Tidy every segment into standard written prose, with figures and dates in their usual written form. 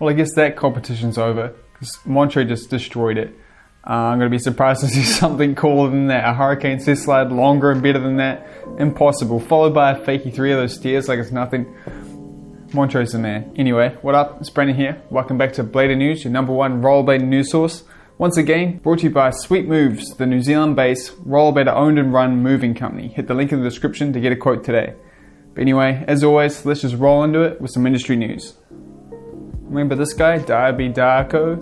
Well, I guess that competition's over because Montre just destroyed it. I'm going to be surprised to see something cooler than that. A Hurricane Cess slide, longer and better than that. Impossible. Followed by a fakey 3 of those stairs like it's nothing. Montre's the man. Anyway, what up? It's Brendan here. Welcome back to Blader News, your #1 rollerblading news source. Once again, brought to you by Sweet Moves, the New Zealand-based rollerblader owned and run moving company. Hit the link in the description to get a quote today. But anyway, as always, let's just roll into it with some industry news. Remember this guy, Diaby Diako?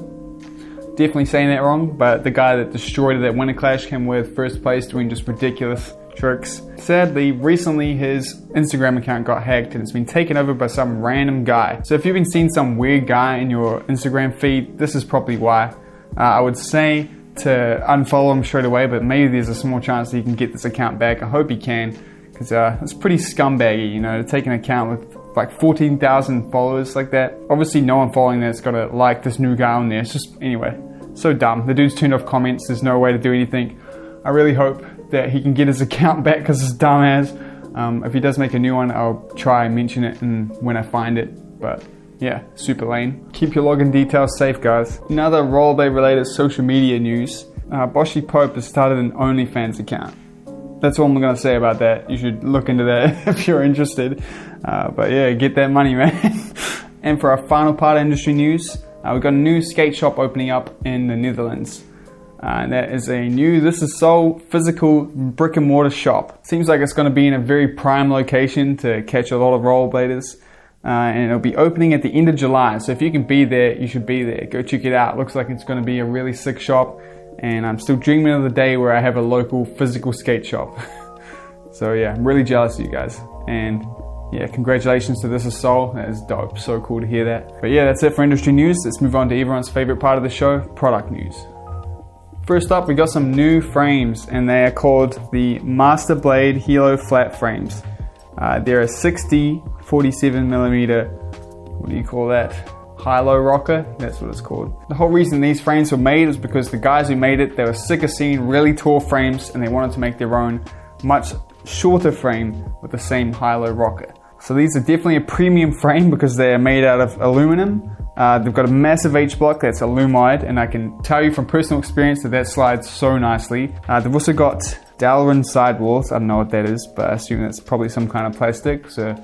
Definitely saying that wrong, but the guy that destroyed it at Winter Clash came with first place doing just ridiculous tricks. Sadly, recently his Instagram account got hacked and it's been taken over by some random guy. So if you've been seeing some weird guy in your Instagram feed, this is probably why. I would say to unfollow him straight away, but maybe there's a small chance that you can get this account back. I hope you can, because it's pretty scumbaggy, you know, to take an account with like 14,000 followers like that. Obviously no one following that's gotta like this new guy on there. It's just, anyway, so dumb. The dude's turned off comments, there's no way to do anything. I really hope that he can get his account back because it's dumbass. If he does make a new one, I'll try and mention it when I find it, but yeah, super lame. Keep your login details safe, guys. Another rollerblade related social media news. Boschi Pope has started an Onlyfans account. That's all I'm gonna say about that. You should look into that if you're interested. But yeah, get that money, man. And for our final part of industry news, we've got a new skate shop opening up in the Netherlands. And that is a new Thisissoul physical brick and mortar shop. Seems like it's gonna be in a very prime location to catch a lot of rollerbladers. And it'll be opening at the end of July. So if you can be there, you should be there. Go check it out. Looks like it's gonna be a really sick shop. And I'm still dreaming of the day where I have a local physical skate shop. So yeah, I'm really jealous of you guys. And yeah, congratulations to Thisissoul. That is dope. So cool to hear that. But yeah, that's it for industry news. Let's move on to everyone's favorite part of the show, product news. First up, we got some new frames, and they are called the Master Blade Hilo Flat Frames. They're a 60 47mm, what do you call that? High-low rocker, that's what it's called. The whole reason these frames were made is because the guys who made it, they were sick of seeing really tall frames and they wanted to make their own much shorter frame with the same high-low rocker. So these are definitely a premium frame because they are made out of aluminum. They've got a massive H-block that's aluminide, and I can tell you from personal experience that slides so nicely. They've also got Dalron sidewalls. I don't know what that is, but I assume that's probably some kind of plastic. So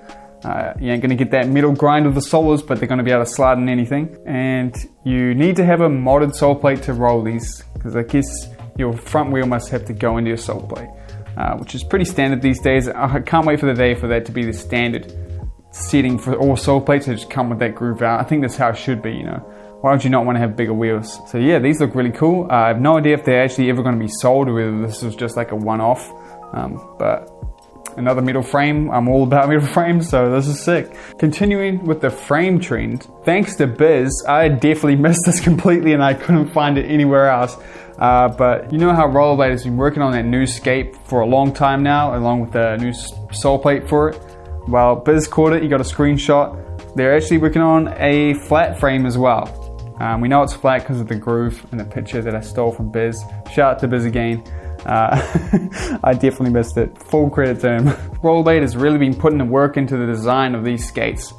you ain't going to get that metal grind of the solars, but they're going to be able to slide in anything. And you need to have a modded sole plate to roll these, because I guess your front wheel must have to go into your sole plate, which is pretty standard these days. I can't wait for the day for that to be the standard setting for all sole plates to just come with that groove out. I think that's how it should be, you know. Why would you not want to have bigger wheels? So yeah, these look really cool. I have no idea if they're actually ever going to be sold or whether this was just like a one-off, but another metal frame. I'm all about metal frames, so this is sick. Continuing with the frame trend, thanks to Biz, I definitely missed this completely and I couldn't find it anywhere else. But you know how Rollerblade has been working on that new skate for a long time now, along with the new sole plate for it? Well, Biz caught it, he got a screenshot. They're actually working on a flat frame as well. We know it's flat because of the groove in the picture that I stole from Biz. Shout out to Biz again. I definitely missed it. Full credit to him. Rollerblade has really been putting the work into the design of these skates.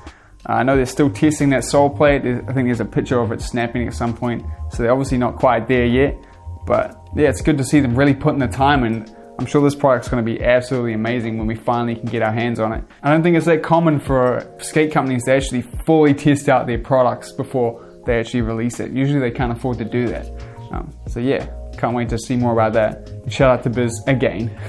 I know they're still testing that sole plate. I think there's a picture of it snapping at some point, so they're obviously not quite there yet. But yeah, it's good to see them really putting the time in. I'm sure this product's going to be absolutely amazing when we finally can get our hands on it. I don't think it's that common for skate companies to actually fully test out their products before they actually release it. Usually they can't afford to do that. So yeah, can't wait to see more about that. And shout out to Biz again.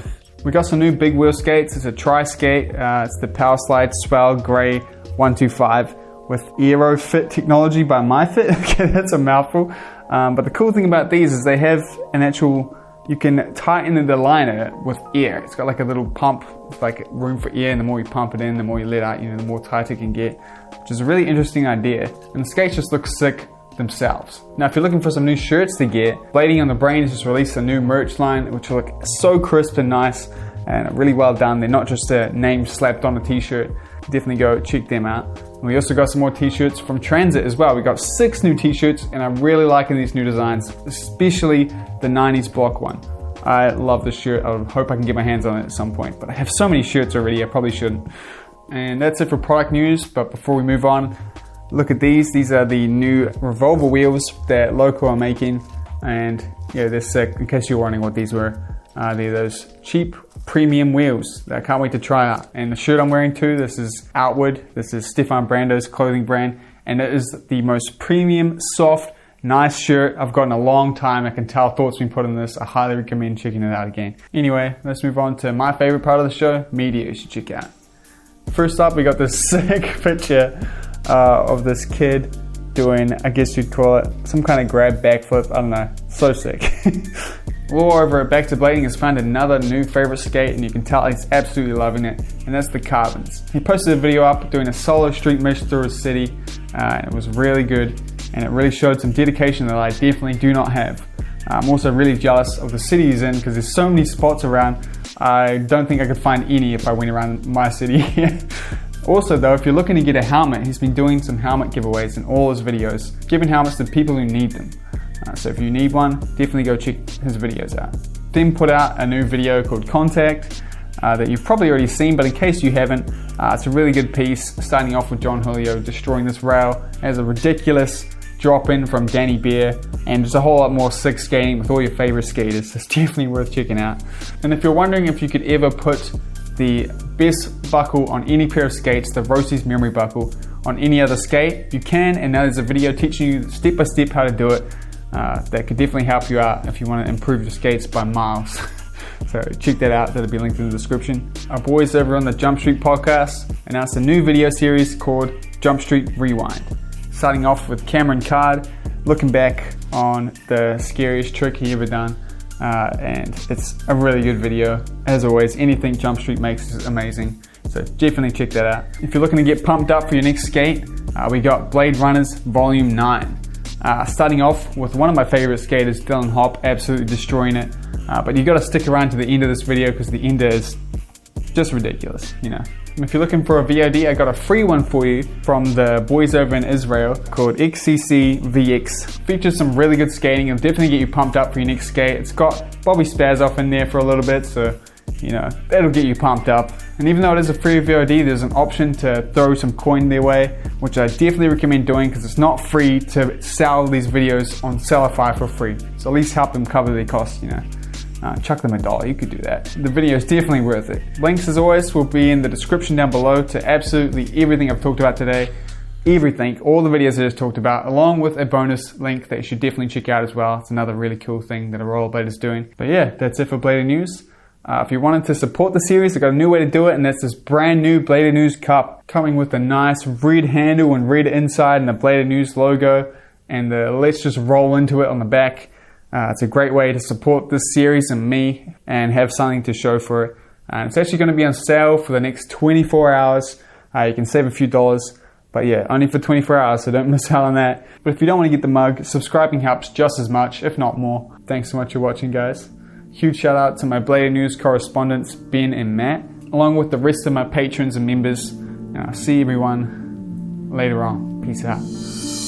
We got some new big wheel skates. It's a tri-skate. It's the Power Slide Swell Grey 125 with Aero Fit technology by MyFit. Okay, that's a mouthful. But the cool thing about these is they have an actual, you can tighten the liner with air. It's got like a little pump with like room for air, and the more you pump it in, the more you let out, you know, the more tight it can get, which is a really interesting idea. And the skates just look sick themselves. Now, if you're looking for some new shirts to get, Blading on the Brain has just released a new merch line, which will look so crisp and nice and really well done. They're not just a name slapped on a t-shirt. Definitely go check them out. And we also got some more t-shirts from Transit as well. We got 6 new t-shirts, and I'm really liking these new designs, especially the 90s block one. I love this shirt. I hope I can get my hands on it at some point, but I have so many shirts already, I probably shouldn't. And that's it for product news. But before we move on, Look at these. These are the new revolver wheels that Loco are making. And yeah, they're sick. In case you're wondering what these were, they're those cheap premium wheels that I can't wait to try out. And the shirt I'm wearing too, this is Outward. This is Stefan Brando's clothing brand. And it is the most premium, soft, nice shirt I've got in a long time. I can tell thought's been put in this. I highly recommend checking it out again. Anyway, let's move on to my favorite part of the show, media you should check out. First up, we got this sick picture of this kid doing, I guess you'd call it, some kind of grab backflip. I don't know, so sick. Law over at Back to Blading has found another new favorite skate, and you can tell he's absolutely loving it, and that's the Carbons. He posted a video up doing a solo street mesh through his city, and it was really good, and it really showed some dedication that I definitely do not have. I'm also really jealous of the city he's in because there's so many spots around. I don't think I could find any if I went around my city. Also though, if you're looking to get a helmet, he's been doing some helmet giveaways in all his videos, giving helmets to people who need them. So if you need one, definitely go check his videos out. Then put out a new video called Contact that you've probably already seen, but in case you haven't, it's a really good piece, starting off with John Julio destroying this rail as a ridiculous drop-in from Danny Bear, and there's a whole lot more sick skating with all your favorite skaters. It's definitely worth checking out. And if you're wondering if you could ever put the best buckle on any pair of skates, the Rosie's Memory Buckle, on any other skate, you can, and there's a video teaching you step by step how to do it. That could definitely help you out if you want to improve your skates by miles. So check that out, that'll be linked in the description. Our boys over on the Jump Street podcast announced a new video series called Jump Street Rewind. Starting off with Cameron Card, looking back on the scariest trick he ever done. And it's a really good video. As always, anything Jump Street makes is amazing. So definitely check that out. If you're looking to get pumped up for your next skate, we got Blade Runners Volume 9. Starting off with one of my favorite skaters, Dylan Hopp, absolutely destroying it. But you got to stick around to the end of this video because the end is just ridiculous, you know. And if you're looking for a VOD, I got a free one for you from the boys over in Israel called XCC VX. Features some really good skating. It'll definitely get you pumped up for your next skate. It's got Bobby Spazoff in there for a little bit, so you know, that'll get you pumped up. And even though it is a free VOD, there's an option to throw some coin their way, which I definitely recommend doing because it's not free to sell these videos on Sellify for free. So at least help them cover their costs, you know. Chuck them $1, you could do that. The video is definitely worth it. Links as always will be in the description down below to absolutely everything I've talked about today. Everything, all the videos I just talked about, along with a bonus link that you should definitely check out as well. It's another really cool thing that a Rollerblade is doing. But yeah, that's it for Blader News. If you wanted to support the series, I've got a new way to do it, and that's this brand new Blader News cup coming with a nice red handle and red inside and a Blader News logo and the Let's Just Roll Into It on the back. It's a great way to support this series and me and have something to show for it. It's actually going to be on sale for the next 24 hours. You can save a few dollars, but yeah, only for 24 hours, so don't miss out on that. But if you don't want to get the mug, subscribing helps just as much, if not more. Thanks so much for watching, guys. Huge shout out to my Blader News correspondents, Ben and Matt, along with the rest of my patrons and members. And I'll see everyone later on. Peace out.